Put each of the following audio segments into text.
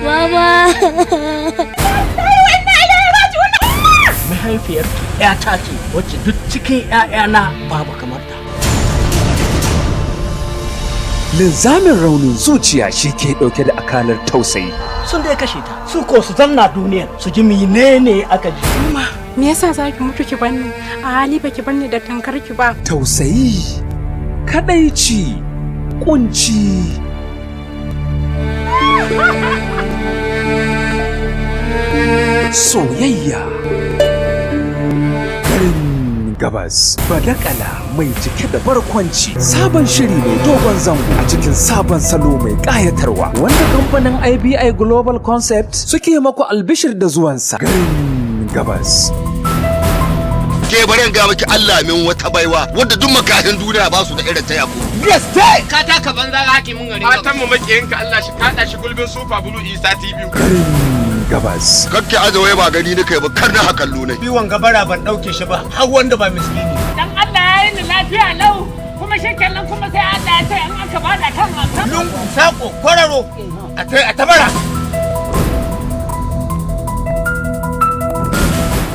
Mama! Mahaifiyar ‘yata ce wacce duk cikin ‘ya'yana babu kamar ta. Linzamin raunin zuciya shi ke ɗauke da akalar tausayi. Sun dai kashe ta, su ko su zanna duniyar su ji menene aka ji. Me yasa za ki mutu ki banni a hali ba ki banni da tankar ki ba? Tausayi, kadaici, kunci. Soyayya. Garin gabas. Badakala mai cike da barkwanci. Sabon shiri mai dogon zango a cikin sabon salo mai ƙayatarwa. Wanda kamfanin IBI Global Concept suke maku albishir da zuwansa. Garin gabas. Ke barin ga miki Allah min wata baiwa wanda duk makahin duniya ba su da irin ta yako. Gaske! Ka taka banza hakimin gari. Fatan mu makiyinka Allah shi kada shi gulbin Super Blue Isa TV. Garin gabas. Kakke azawaye ba gani ni kai ba kar na hakallo ne. Biwon gabara ban dauke shi ba har wanda ba miskini. Dan Allah ya yi ni lafiya lau kuma shekenan kuma sai Allah ya ce in aka bada kan wankan. Lungu sako kwararo a tabara.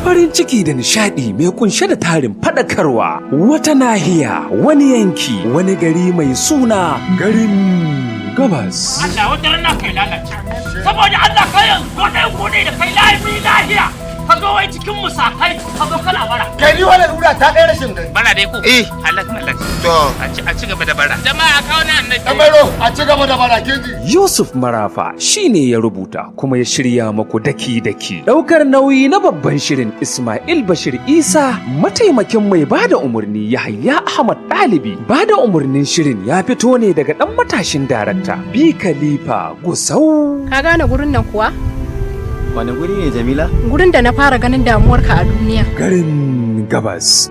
Farin ciki da nishadi mai kunshe da tarin fadakarwa. Wata nahiya, wani yanki, wani gari mai suna Garin Gabas. Allah wata rana kai lalace. Saboda Allah kai gode da kai lahiya. Ka zo wai cikin musakai ka zo kana bara. Kai ni wannan lura ta kai rashin gari. Bara dai ko? Halak. To A ci gaba da bara. Jama'a kawo na annabi. Tabaro a ci gaba da bara kinji. Yusuf Marafa shine ya rubuta kuma ya shirya maku daki-daki. Daukar nauyi na babban shirin Ismail Bashir Isa, mataimakin mai bada umarni Yahaya Ahmad Dalibi. Bada umarnin shirin ya fito ne daga dan matashin darakta Bi Khalifa Gusau. Ka gane gurin nan kuwa? Wani guri ne Jamila? Gurin da na fara ganin damuwarka a duniya. Garin Gabas.